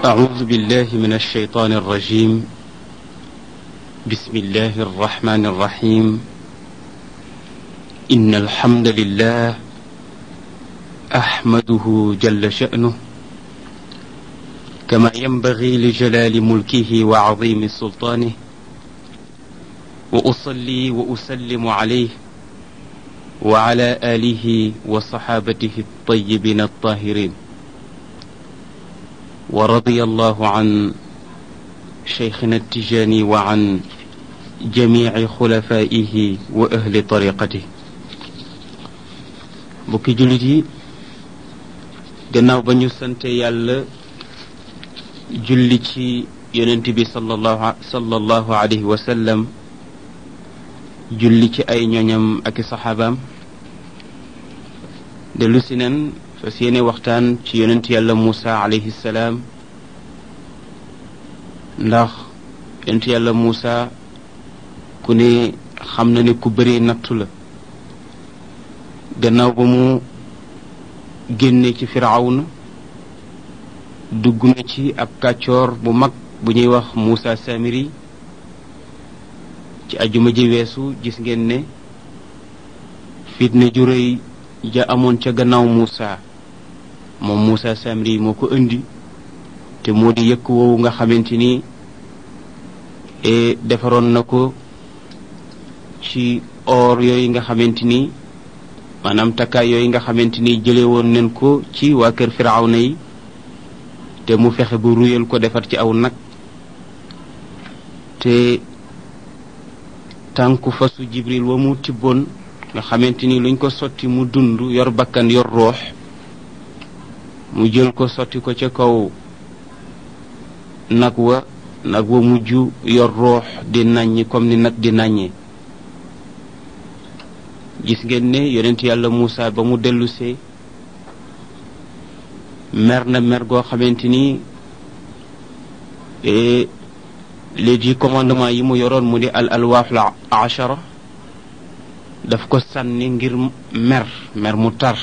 أعوذ بالله من الشيطان الرجيم. بسم الله الرحمن الرحيم. إن الحمد لله أحمده جل شأنه كما ينبغي لجلال ملكه وعظيم سلطانه، وأصلي وأسلم عليه وعلى آله وصحابته الطيبين الطاهرين، ورضي الله عن شيخنا التجاني وعن جميع خلفائه وأهل طريقته. bokki jullit yi, gannaaw ba ñu sante yàlla julli ci yonent bi sallallahu alayhi wa sallam, julli ci ay ñoñam ak i saxaabaam, dellu si nen fas yéene waxtaan ci yonent yàlla Muusa alayhi salaam, ndax yonent yàlla Muusa ku ne xam na ne ku bëree nattu la. gannaaw ba mu génne ci Firawna, dugg na ci ab kàccoor bu mag bu ñuy wax Muusa Samiri. ci ajuma ji weesu gis ngeen ne fitna ju rëy ja amoon ca gannaaw Muusa, moom Muusa Samiri moo ko indi, te moo di yëkk woowu nga xamante ni defaroon na ko ci or yooyu nga xamante ni maanaam takkaay yooyu nga xamante ni jële woon nañ ko ci waa kër Firawna yi, te mu fexe bu ruyal ko defar ci aw nag, te tànku fasu Jibril wa mu tibboon nga xamante ni luñ ko sotti mu dund yor bakkan yor roox, mu jël ko sotti ko ca kaw nag wa mujj yor roox di nàññi comme ni nag di nàññee. gis ngeen ne yonent yàlla Muusa ba mu dellusee mer na mer goo xamante ni léegi commandement yi mu yoroon mu di al alwaaful ashara daf ko sànni ngir mer mu tar,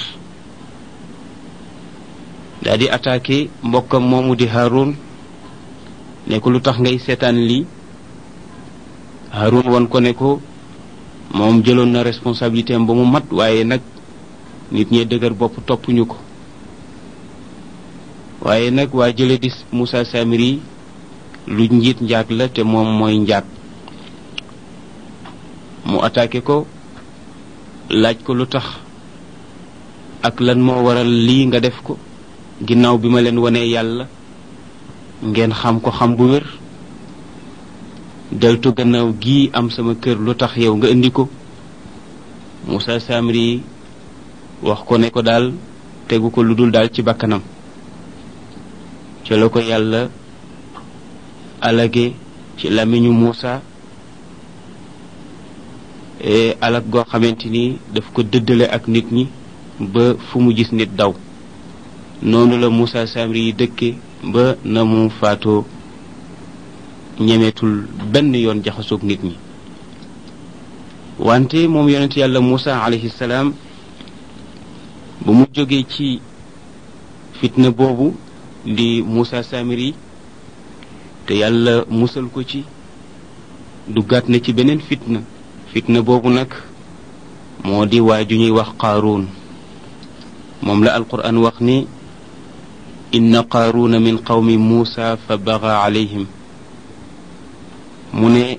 daa di attaqué mbokkam moomu di Haroun, ne ko lu tax ngay seetaan lii. Haroun won ko ne ko moom jëloon na responsabilité am ba mu mat, waaye nag nit ñee dëgër bopp toppuñu ko. waaye nag waa jële di Muusa Samiri lu njiit njaag la, te moom mooy njaag. mu attaqué ko, laaj ko lu tax ak lan moo waral lii nga def ko, ginnaaw bi ma leen wanee yàlla ngeen xam ko xam bu wér. deltu gannaaw gii am sama kër, lu tax yow nga indi ko. Muusa Samiri wax ko ne ko daal tegu ko lu dul daal ci bakkanam. ca la ko yàlla alage ci làmmiñu Muusa, alag goo xamante ni daf ko dëddale ak nit ñi ba fu mu gis nit daw. noonu la Muusa Samiri yi dëkke ba na mu faatoo, ñemeetul benn yoon jaxasoog nit ñi. wante moom yonent yàlla Muusa alayhi salaam bu mu jógee ci fitna boobu di Muusa Samiri te yàlla musal ko ci, duggaat na ci beneen fitna boobu nag moo di waa ju ñuy wax Qaaruun. moom la alquran wax ni inna Qaaruuna min qawmi Muusa fa baga alayhim. mu ne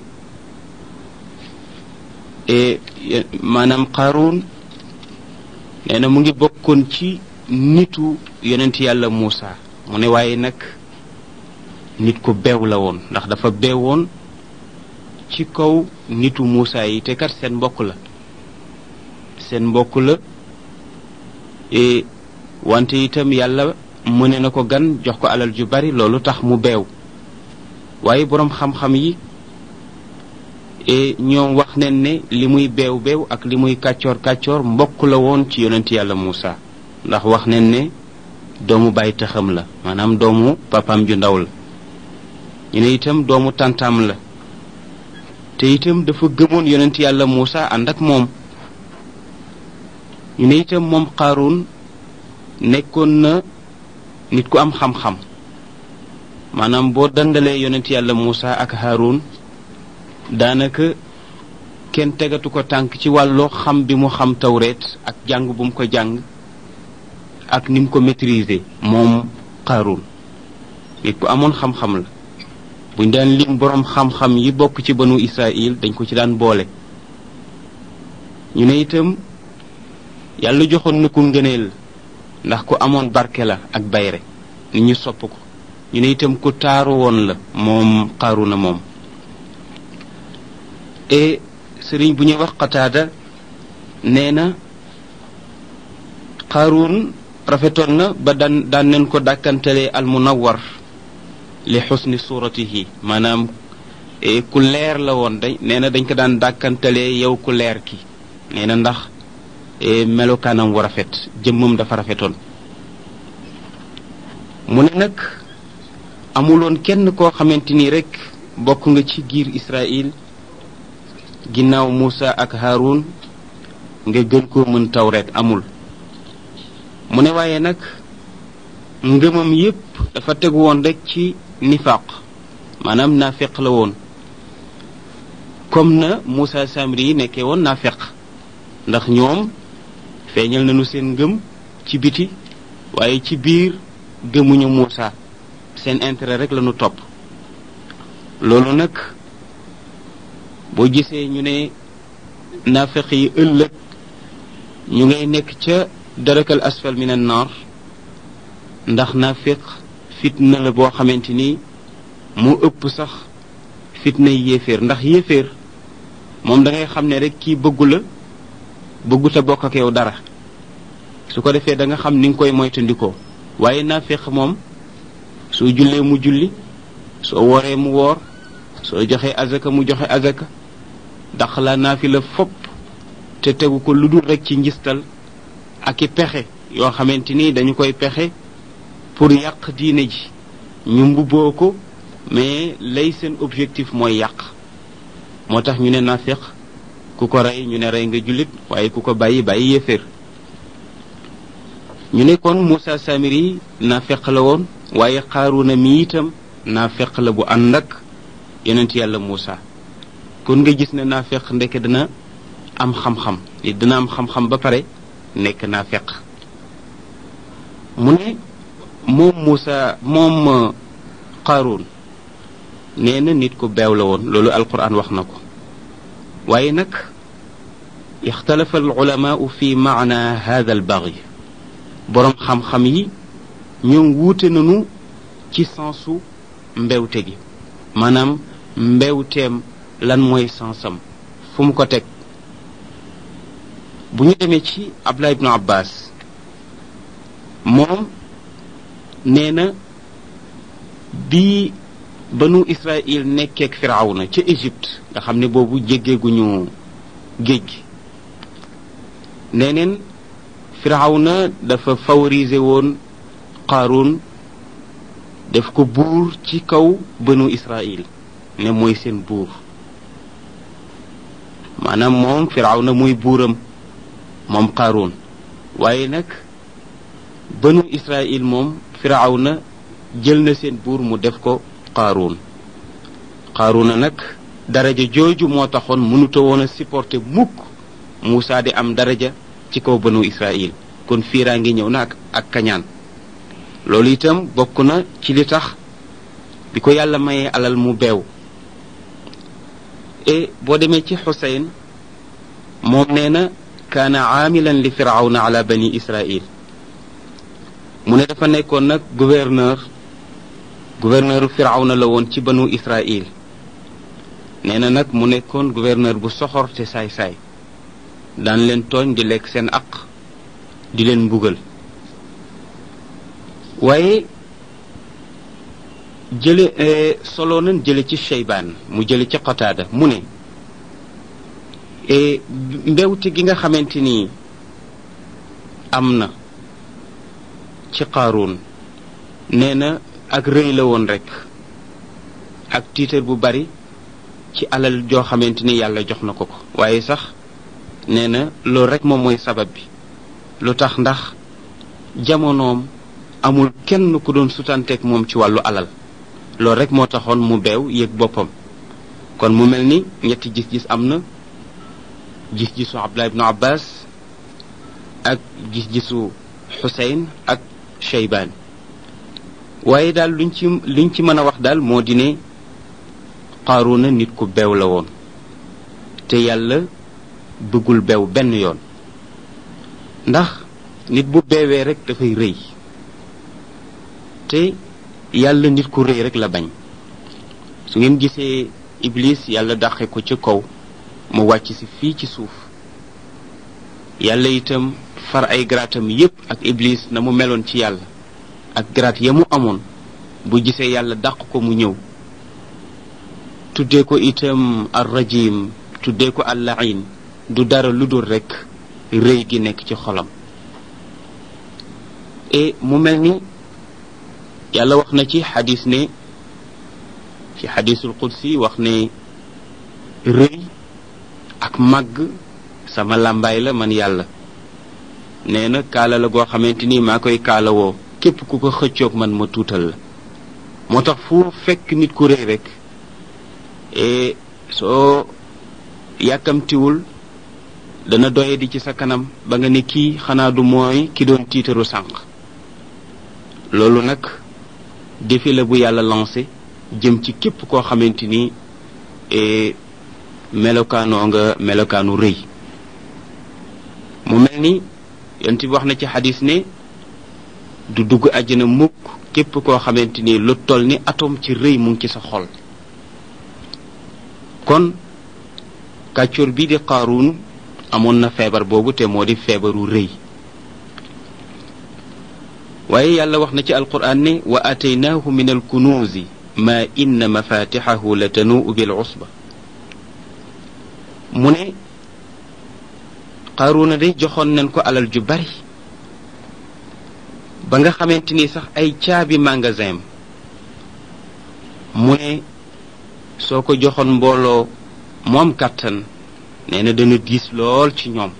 maanaam Qaaruun nee na mu ngi bokkoon ci nitu yonent yàlla Muusa. mu ne waaye nag nit ku beew la woon, ndax dafa beewoon ci kaw nitu Muusa yi, te kat seen mbokk la wante itam yàlla mëne na ko gan, jox ko alal ju bari, loolu tax mu beew. waaye boroom xam-xam yi ñoom wax nañ ne li muy beew ak li muy kàccoor mbokk la woon ci yonent yàlla Muusa, ndax wax nañ ne doomu bàyyi taxam la, maanaam doomu papam ju ndaw la. ñu ne itam doomu tàntaam la, te itam dafa gëmoon yonent yàlla Muusa ànd ak moom. ñu ne itam moom Qaaruun nekkoon na nit ku am xam-xam, maanaam boo dandalee yonent yàlla Muusa ak Haarun daanaka kenn tegatu ko tànk ci wàllu xam bi mu xam tawreet ak jàng bu mu ko jàng ak ni mu ko maîtriser moom Qaaruun nit ku amoon xam-xam la buñ daan lim boroom xam-xam yi bokk ci banu Israël dañ ko ci daan boole. ñu ne itam yàlla joxoon na ko ngëneel ndax ku amoon barke la ak bayre nit ñi sopp ko. ñu ne itam ku taaru woon la moom Qaaruuna moom. et sëriñ bu ñuy wax Qataada nee na Qaaruun rafetoon na ba daan nañ ko dàkkantelee al munawwar li xusni suratihi maanaam ku leer la woon nee na dañ ko daan dàkkantelee yow ku leer ki nee na ndax melokaanam wu rafet jëmmam dafa rafetoon. mu ne nag amuloon kenn koo xamante ni rek bokk nga ci giir Israël ginnaaw Muusa ak Haarun nga gën koo mën tawreet amul. mu ne waaye nag ngëmam yépp dafa tegu woon rek ci nifaq maanaam naafeq la woon comme na Muusa Samiri yi nekkee woon naafeq ndax ñoom feeñal nañu seen ngëm ci biti waaye ci biir gëmuñu Muusa seen intérêt rek lañu topp. loolu nag boo gisee ñu ne naafeq yi ëllëg ñu ngay nekk ca darakal asfal min an naar ndax naafeq fitna la boo xamante ni mu ëpp sax fitna yéeféer ndax yéeféer moom da ngay xam ne rek kii bëggu la bëggut a bokk ak yow dara su ko defee da nga xam ni nga koy moytandikoo waaye naafeq moom soo jullee mu julli soo wooree mu woor soo joxee azaka mu joxe azaka dax la naafila fopp te tegu ko lu dul rek ci njistal ak i pexe yoo xamante ni dañu koy pexe pour yàq diine ji ñu mbubboo ko mais lay seen objectif mooy yàq. moo tax ñu ne naafeq ku ko rey ñu ne rey nga jullit waaye ku ko bàyyi yéeféer. ñu ne kon Muusa Samiri naafeq la woon waaye Qaaruuna mi itam naafeq la bu ànd ak yonent yàlla Muusa. kon nga gis ne naafeq ndeke dina am xam-xam nit dina am xam-xam ba pare nekk naafeq. mu ne moom Qaaruun nee na nit ku beew la woon loolu alquran wax na ko waaye nag ixtalafa al ulamaau fi maana hada al baghi boroom xam-xam yi ñoom wuute nañu ci sensu mbewte gi maanaam mbewteem lan mooy sensam fu mu ko teg. bu ñu demee ci Abdullah ibnu Abbas moom nee na bi banu Israël nekkeek Firawna ca Égypte nga xam ne boobu jéggeeguñu géej gi neneen Firawna dafa favoriser woon Qaaruun def ko buur ci kaw banu Israël ne mooy seen buur maanaam moom Firawna muy buuram moom Qaaruun waaye nag banu Israël moom Firawna jël na seen buur mu def ko Qaaruuna nag daraja jooju moo taxoon mënuta woon a supporter mukk Muusa di am daraja ci kaw banu Israël kon fiiraa ngi ñëw na ak kañaan. loolu itam bokk na ci li tax bi ko yàlla mayee alal mu beew. et boo demee ci Xuseyn moom nee na kaana aamilan li Firawna ala bani Israël mu ne dafa nekkoon nag gouverneur Firawna la woon ci banu Israël nee na nag mu nekkoon gouverneur bu soxor te saay-saay daan leen tooñ di lekk seen aq di leen mbugal. waaye solo nañ jële ci Shaybaan mu jële ci Qataada mu ne mbewte gi nga xamante ni am na ci Qaaruun nee na ak rëy la woon rek ak tiitar bu bari ci alal joo xamante ni yàlla jox na ko waaye sax nee na loolu rek moom mooy sabab bi lu tax ndax jamonoom amul kenn ku doon sutanteeg moom ci wàllu alal loolu rek moo taxoon mu beew yëg boppam. kon mu mel ni ñetti gis-gis am na, gis-gisu Abdullah ibnu Abbas ak gis-gisu Xuseyn ak Cheybaan. waaye daal luñ ci mën a wax daal moo di ne Qaaruuna nit ku beew la woon, te yàlla bëggul beew benn yoon, ndax nit bu beewee rek dafay rëy, te yàlla nit ku rëy rek la bañ. su ngeen gisee Iblis yàlla dàqe ko ci kaw mu wàcc si fii ci suuf, yàlla itam far ay garaatam yépp ak Iblis na mu meloon ci yàlla ak garaat ya mu amoon, bu gisee yàlla dàq ko mu ñëw tuddee ko itam ar-rajim, tuddee ko al-la'in, du dara lu dul rekk rëy gi nekk ci xolam. et mu mel ni yàlla wax na ci xadis ne, ci xadisul qudsi wax ne rëy ak màgg sama làmbaay la man yàlla. nee na kaala la goo xamante ni maa koy kaalawoo képp ku ko xëccoog man ma tuutal la. moo tax fu fekk nit ku rëy rek et soo yàkkamtiwul dana doye di ci sa kanam ba nga ne kii xanaa du mooy ki doon tiitaru sànq. loolu nag défi la bu yàlla lancé jëm ci képp koo xamante ni melokaanoo nga melokaanu rëy. mu mel ni yonent bi wax na ci xadis ne du dugg àjjana mukk képp koo xamante ni lu toll ni atome ci rëy mu ngi ci sa xol. kon kàccoor bii di Qaaruun amoon na feebar boobu, te moo di feebaru rëy. waaye yàlla wax na ci alquran ne wa ataynaahu min alkunuuzi ma inna mafatixahu la tanuu bil usba. mu ne Qaaruuna de joxoon nañ ko alal ju bari ba nga xamante ni sax ay caabi magasin mu ne soo ko joxoon mbooloo moom kàttan nee na dana diis lool ci ñoom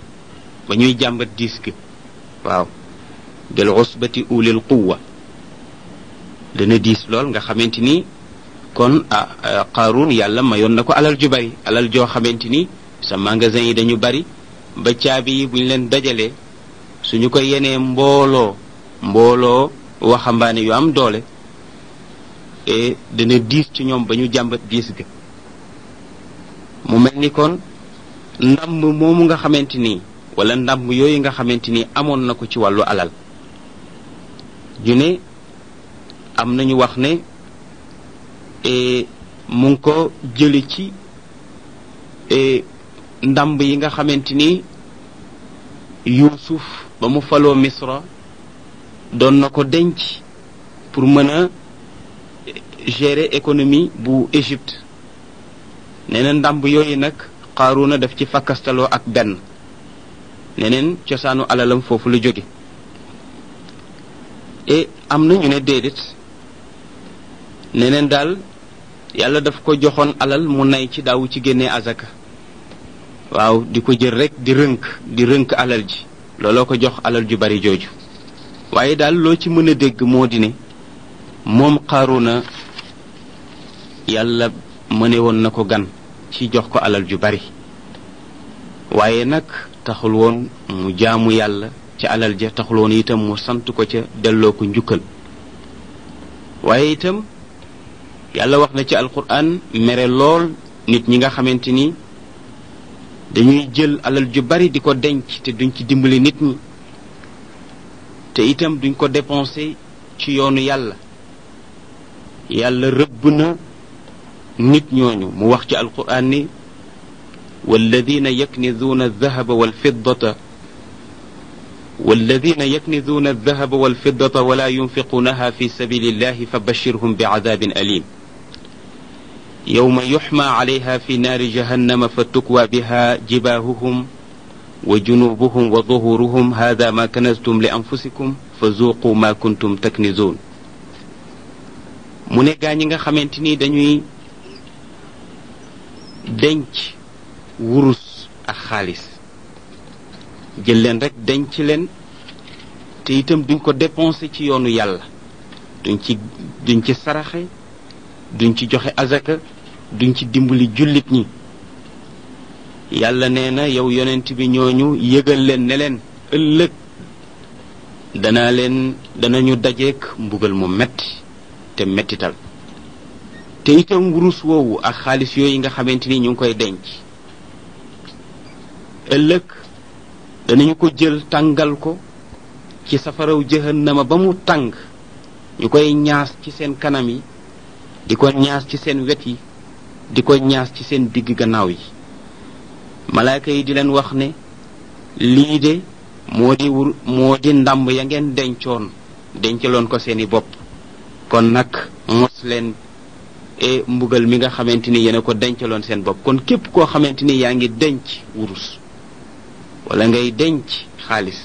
ba ñuy jàmbat diis gi. waaw bil usbati ulil quwwa dana diis lool nga xamante ni kon Qaaruun yàlla mayoon na ko alal ju bari, alal joo xamante ni sa magasin yi dañu bari ba caabi yi buñ leen dajalee suñu ko yenee mbooloo waxambaane yu am doole et dana diis ci ñoom ba ñu jàmbat diis ga. mu mel ni kon ndàmb moomu nga xamante ni wala ndàmb yooyu nga xamante ni amoon na ko ci wàllu alal ju ne am nañu wax ne mu ngi ko jële ci ndàmb yi nga xamante ni Yuusuf ba mu faloo Misra doon na ko denc pour mën a gérer économie bu Égypte. nee na ndàmb yooyu nag Qaaruuna daf ci fakkastaloo ak benn, neneen cosaanu alalam foofu la jóge. et am na ñu ne déedéet, neneen daal yàlla daf ko joxoon alal mu nay ci daawu ci génnee azaka. waaw di ko jël rek di rënk alal ji, looloo ko jox alal ju bari jooju. waaye daal loo ci mën a dégg moo di ne moom Qaaruuna yàlla mëne woon na ko gan ci jox ko alal ju bari, waaye nag taxul woon mu jaamu yàlla ci alal ja, taxul woon itam mu sant ko ca delloo ko njukkal. waaye itam yàlla wax na ci alquran mere lool nit ñi nga xamante ni dañuy jël alal ju bari di ko denc te duñ ci dimbali nit ñi, te itam duñ ko dépenser ci yoonu yàlla. yàlla rëbb na nit ñooñu mu wax ci alquran ni walladina yaknizuuna aldahaba walfiddata wala yunfiquunaha fi sabilillahi fabashirhum bi'adabin alim yawma yuxma alayha fi naari jahannama fatukwa biha jibaahuhum wa junubuhum wa zuhuruhum hada ma kanaztum li anfusikum fa zuuqu ma kuntum taknizuun. mu ne gaa ñi nga xamante ni dañuy denc wurus ak xaalis, jël leen rek denc leen, te itam duñ ko dépenser ci yoonu yàlla, duñ ci saraxe, duñ ci joxe azaka duñ ci dimbali jullit ñi. yàlla nee na yow yonent bi ñooñu yëgal leen ne leen ëllëg danañu dajeek mbugal mu metti te mettital. te itam wurus woowu ak xaalis yooyu nga xamante ni ñu ngi koy denc ëllëg danañu ko jël tàngal ko ci safaraw jahannama ba mu tàng ñu koy ñaas ci seen kanam yi di ko ñaas ci seen wet yi di ko ñaas ci seen digg gannaaw yi. malaaka yi di leen wax ne lii de moo di ndàmb ya ngeen dencaloon ko seeni bopp kon nag mos leen mbugal mi nga xamante ni yéen a ko dencaloon seen bopp. kon képp koo xamante ni yaa ngi denc wurus wala ngay denc xaalis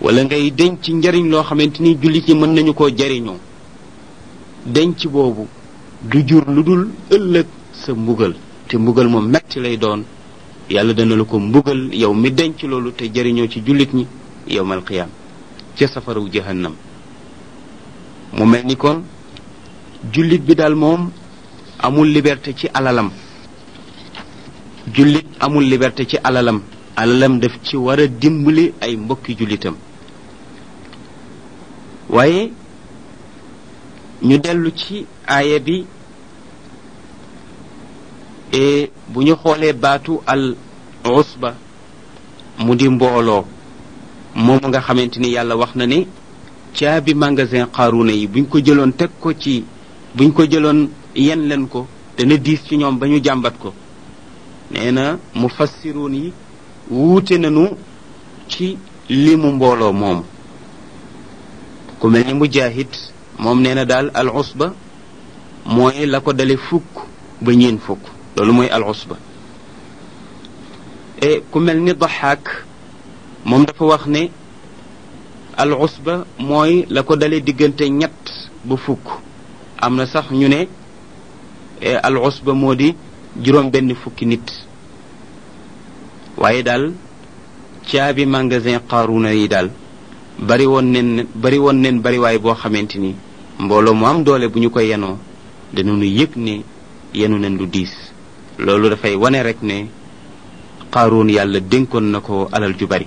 wala ngay denc njariñ loo xamante ni jullit ñi mën nañu koo jariñoo denc boobu du jur lu dul ëllëg sa mbugal te mbugal moom metti lay doon. yàlla dana la ko mbugal yow mi denc loolu te jariñoo ci jullit ñi yawmal qiyaam ca safaraw jahannam. mu mel ni kon jullit bi daal moom amul liberté ci alalam. jullit amul liberté ci alalam daf ci war a dimbali ay mbokki jullitam. waaye ñu dellu ci aaya bi bu ñu xoolee baatu al usba mu di mbooloo moomu nga xamante ni yàlla wax na ne caabi magasin Qaaruuna yi buñ ko jëloon buñ ko jëloon yen leen ko dana diis ci ñoom ba ñu jàmbat ko. nee na mufassiruun yi wuute nañu ci limu mbooloo moomu. ku mel ni Mujaahid moom nee na daal al usba mooy la ko dale fukk ba ñeen fukk. loolu mooy al usba. ku mel ni Daxaak moom dafa wax ne al usba mooy la ko dalee diggante ñett ba fukk. am na sax ñu ne al usba moo di juróom benn fukki nit. waaye daal caabi magasin Qaaruuna yi daal bari woon neen bariwaay boo xamante ni mbooloo mu am doole bu ñu ko yenoo danañu yëg ne yenu nañ lu diis. loolu dafay wane rek ne Qaaruun yàlla dénkoon na ko alal ju bari.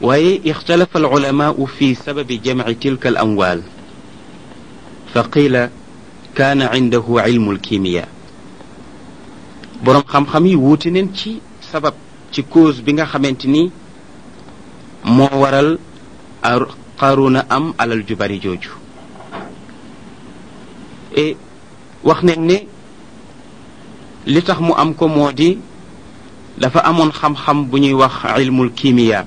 waaye ixtalafa alulamaau fi sababi jamci tilka al amwaal fa qiila kaana cindahu cilmu alkimiya. boroom xam-xam yi wuute neen ci sabab ci cause bi nga xamante ni moo waral Qaaruuna am alal ju bari jooju. wax nañ ne li tax mu am ko moo di dafa amoon xam-xam bu ñuy wax ilmul kimiya.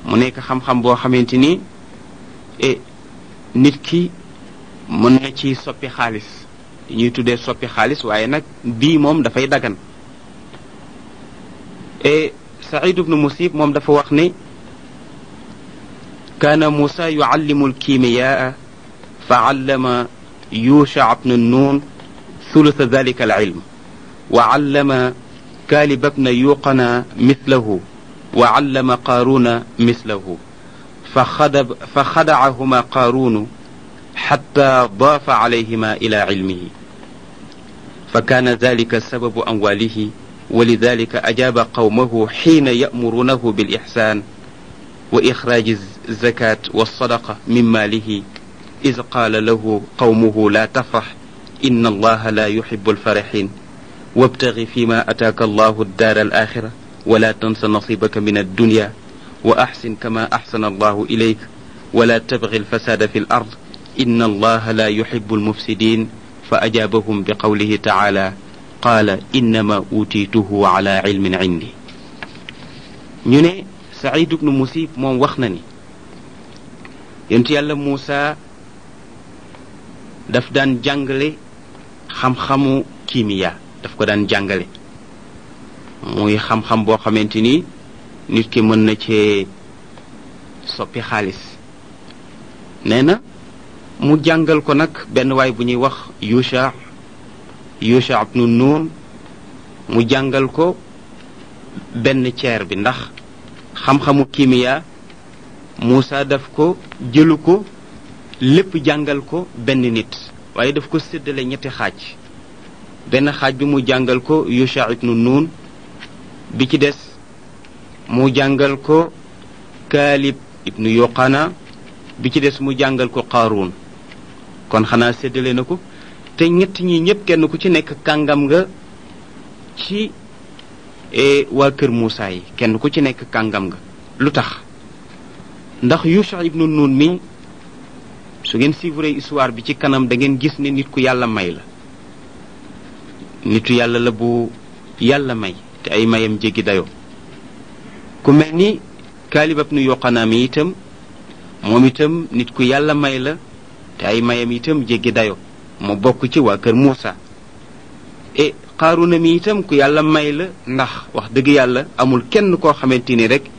mu nekk xam-xam boo xamante ni nit ki mën na ci soppi xaalis ñuy tuddee soppi xaalis waaye nag bii moom dafay dagan. Saïd ibnu Musib moom dafa wax ne kaana Muusa yuallimu alkimiyaa fa allama يوشع بن النون ثلث ذلك العلم وعلم كالب بن يوقنا مثله وعلم قارون مثله فخدعهما قارون حتى ضاف عليهما إلى علمه فكان ذلك سبب أمواله ولذلك أجاب قومه حين يأمرونه بالإحسان وإخراج الزكاة والصدقة من ماله إذ قال له قومه لا تفرح إن الله لا يحب الفرحين وابتغ فيما أتاك الله الدار الآخرة ولا تنس نصيبك من الدنيا وأحسن كما أحسن الله إليك ولا تبغ الفساد في الأرض إن الله لا يحب المفسدين فأجابهم بقوله تعالى قال إنما أوتيته على علم عندي. ñu ne Saïd ibnu Musib moom wax na ni yonent Yàlla Muusa daf daan jàngale xam-xamu kimiya daf ko daan jàngale muy xam-xam boo xamante ni nit ki mën na cee soppi xaalis. nee na mu jàngal ko nag benn waay bu ñuy wax Yusha ibnu Nun mu jàngal ko benn ceer bi ndax xam-xamu kimiya Muusa daf ko jëlu ko lépp jàngal ko benn nit waaye daf ko séddale ñetti xaaj. benn xaaj bi mu jàngal ko Yusha ibnu Nun, bi ci des mu jàngal ko Kaalib ibnu Yoqana, bi ci des mu jàngal ko Qaaruun. kon xanaa séddale na ko te ñett ñi ñëpp kenn ku ci nekk kàngam nga ci waa kër Muusa yi, kenn ku ci nekk kàngam nga. lu tax ndax Yusha ibnu Nun mi su ngeen suivre histoire bi ci kanam da ngeen gis ne nit ku yàlla may la, nitu yàlla la bu yàlla may te ay mayam jéggi dayoo. ku mel ni Kaalib ibnu Yoqana mi itam moom itam nit ku yàlla may la te ay mayam itam jéggi dayoo, mu bokk ci waa kër Muusa. et Qaaruna mi itam ku yàlla may la, ndax wax dëgg yàlla amul kenn koo xamante ni rek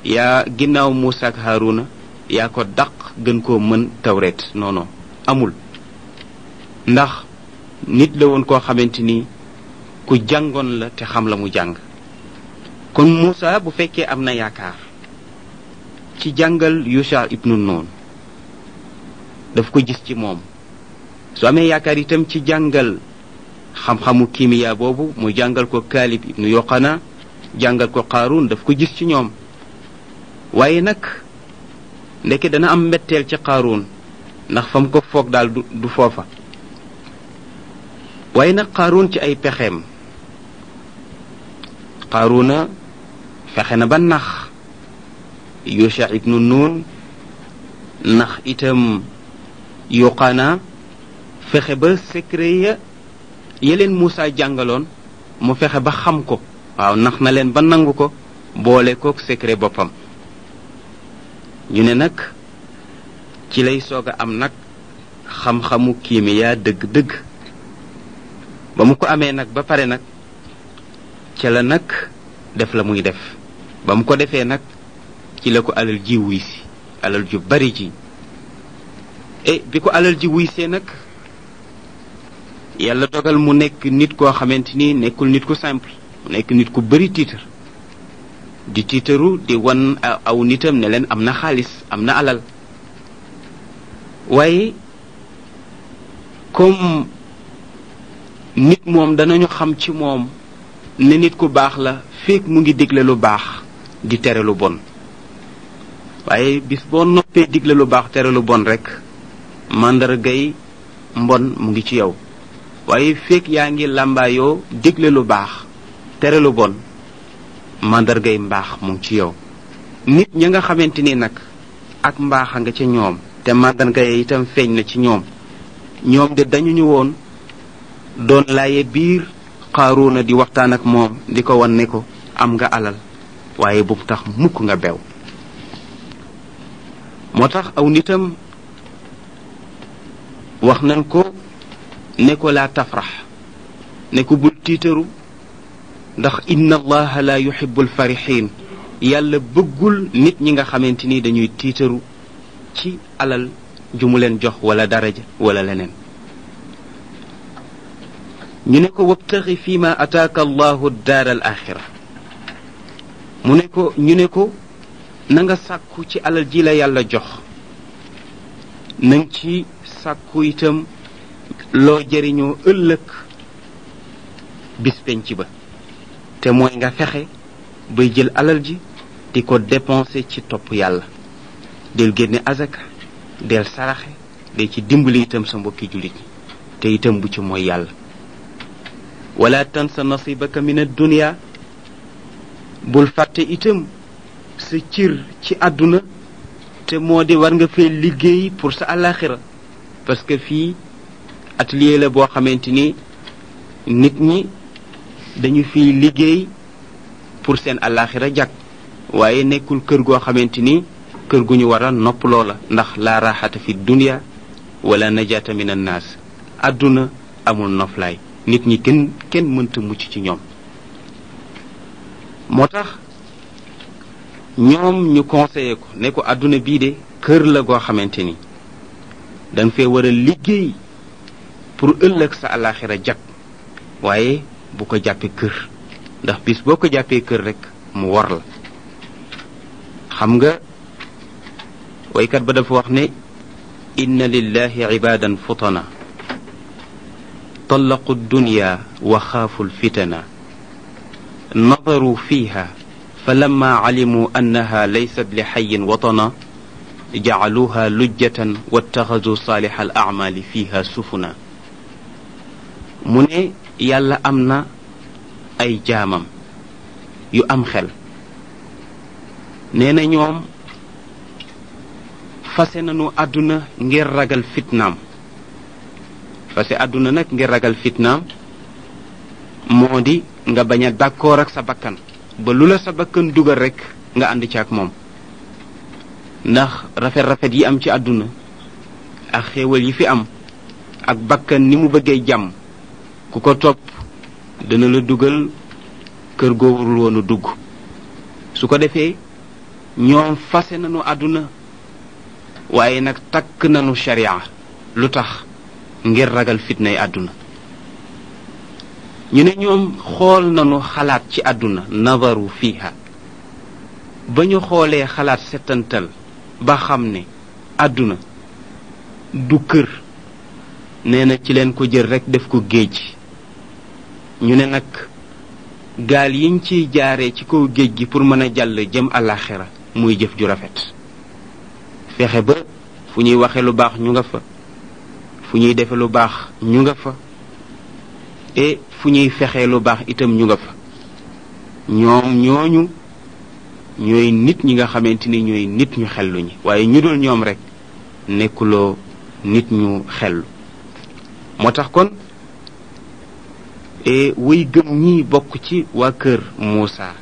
yaa ginnaaw Muusa ak Haaruna yaa ko daq gën koo mën tawreet. non non amul, ndax nit la woon koo xamante ni ku jàngoon la te xam la mu jàng. kon Muusa bu fekkee am na yaakaar ci jàngal Yusha ibnu Nun, daf ko gis ci moom. su amee yaakaar itam ci jàngal xam-xamu kimiya boobu mu jàngal ko Kaalib ibnu Yoqana, jàngal ko Qaaruun, daf ko gis ci ñoom. waaye nag ndeke dana am mbetteel ci Qaaruun, ndax fam ko foog daal du foofa. waaye nag Qaaruun ci ay pexeem, Qaaruuna fexe na ba nax Yusha ibnu Nun, nax itam Yoqana, fexe ba secret ya leen Muusa jàngaloon mu fexe ba xam ko. waaw, nax na leen ba nangu ko, boole kook secret boppam. ñu ne nag ci lay soog a am nag xam-xamu kimiya dëgg-dëgg. ba mu ko amee nag ba pare nag ca la nag def la muy def. ba mu ko defee nag ci la ko alal ji wuy si, alal ju bari ji. bi ko alal ji wuy see nag yàlla dogal mu nekk nit koo xamante ni nekkul nit ku simple, mu nekk nit ku bari tiitar, di tiitaru di wan aw nitam ne leen am na xaalis, am na alal. waaye comme nit moom danañu xam ci moom ne nit ku baax la fekk mu ngi digle lu baax di tere lu bon. waaye bis boo noppee digle lu baax tere lu bon rek màndargay mbon mu ngi ci yow. waaye fekk yaa ngi làmbaayoo digle lu baax tere lu bon, màndargay mbaax mu ngi ci yow. nit ña nga xamante ni nag ak mbaax a nga ca ñoom te màndargay itam feeñ na ci ñoom, ñoom de dañu ñu woon doon laaye biir Qaaruuna di waxtaan ak moom di ko wan ne ko am nga alal waaye bu mu tax mukk nga bew. moo tax aw nitam wax nañ ko ne ko laa tafrax, ne ko bul tiitaru, ndax inna allaha la yuhibbul farihin, yàlla bëggul nit ñi nga xamante ni dañuy tiitaru ci alal ju mu leen jox wala daraja wala leneen. ñu ne ko wabtaxi fi ma ataaka allahu daar al axira, ñu ne ko na nga sàkku ci alal ji la yàlla jox, nang ci sàkku itam loo jëriñoo ëllëg bis penc ba, te mooy nga fexe bay jël alal ji di ko dépenser ci topp yàlla, del génne azaka, del saraxe, del ci dimbali itam sa mbokki jullit ñi, te itam bu ci mooy yàlla. wala tansa nasibaka min ad-dunya, bul fàtte itam sa cër ci àdduna, te moo di war nga fee liggéey pour sa àllaaxira. parce que fii atelier la boo xamante ni nit ñi dañu fiy liggéey pour seen àllaaxira jag, waaye nekkul kër goo xamante ni kër gu ñu war a noppaloo la, ndax la raxata fi dunya wala najata min annaas. àdduna amul noflaay, nit ñi kenn mënta mucc ci ñoom. moo tax ñoom ñu conseillé ko ne ko àdduna bii de kër la goo xamante ni danga fee war a liggéey pour ëllëg sa àllaaxira jag, waaye bu ko jàppee kër, ndax bis boo ko jàppee kër rek mu wor la. xam nga waykat ba dafa wax ne inna lillahi ibadan futana طلقوا الدنيا وخافوا الفتنة نظروا فيها فلما علموا أنها ليست لحي وطنا جعلوها لجة واتخذوا صالح الأعمال فيها سفنا mu ne yàlla am na ay jaamam yu am xel nee na ñoom fase nañu àdduna ngir ragal fitnaam fase àdduna nag ngir ragal fitnaam moo di nga bañ a d'accord ak sa bakkan ba lu la sa bakkan dugal rek nga ànd ci ak moom ndax rafet-rafet yi am ci àdduna ak xéewal yi fi am ak bakkan ni mu bëggee jàmm ku ko topp dana la dugal kër goo warul woon a dugg su ko defee ñoom fase nañu àdduna waaye nag takk nañu sharia lu tax ngir ragal fitnay àdduna ñu ne ñoom xool nañu xalaat ci àdduna nazaru fiha ba ñu xoolee xalaat settantal ba xam ne àdduna du kër nee na ci leen ko jël rekk def ko géej ñu ne nag gaal yiñ ciy jaaree ci kaw géej gi pour mën a jàll jëm àllaaxira muy jëf ju rafet fexe ba fu ñuy waxe lu baax ñu nga fa fu ñuy defe lu baax ñu nga fa et fu ñuy fexee lu baax itam ñu nga fa ñoom ñooñu ñooy nit ñi nga xamante ni ñooy nit ñu xellu ñi waaye ñu dul ñoom rek nekkuloo nit ñu xellu moo tax kon wuy gëm ñi bokk ci waa kër Muusa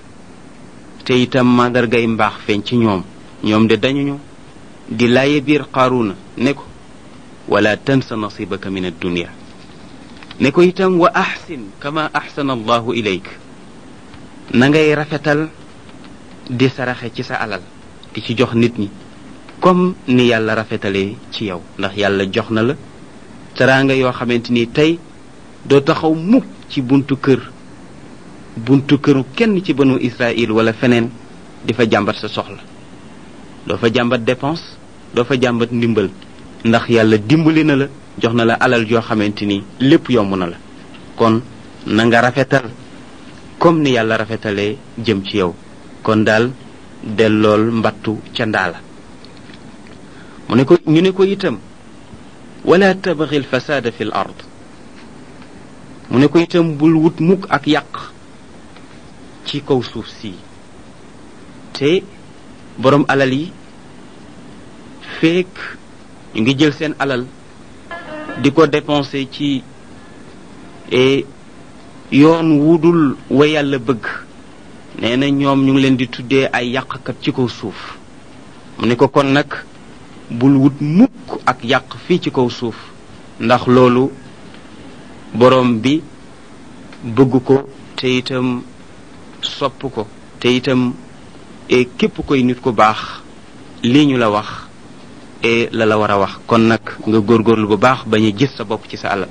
te itam màndargay mbaax feeñ ci ñoom de dañuñu di laaye biir Qaaruuna ne ko wala tansa nasibaka min ad-dunya ne ko itam wa ahsin kama ahsana allahu ilayk na ngay rafetal di saraxe ci sa alal di ci jox nit ñi comme ni yàlla rafetalee ci yow ndax yàlla jox na la teraanga yoo xamante ni tey doo taxaw mukk ci buntu këru kenn ci banu Israël wala feneen di fa jàmbat sa soxla doo fa jàmbat dépense doo fa jàmbat ndimbal ndax yàlla dimbali na la jox na la alal joo xamante ni lépp yomb na la kon na nga rafetal comme ni yàlla rafetalee jëm ci yow kon daal dellool mbattu ca ndaala mu ne ko ñu ne ko itam wala tabghi al fasada fi l ard mu ne ko itam bul wut mukk ak yàq ci kaw suuf si te borom alal yi fekk ñu ngi jël seen alal di ko dépenser ci yoon wudul wa yàlla bëgg nee na ñoom ñu ngi leen di tuddee ay yàqkat ci kaw suuf mu ne ko kon nag bul wut mukk ak yàq fii ci kaw suuf ndax loolu borom bi bëgg ko te itam sopp ko te itam képp koy nit ku baax lii ñu la wax la war a wax kon nag nga góorgóorlu bu baax bañ a gis sa bopp ci sa alal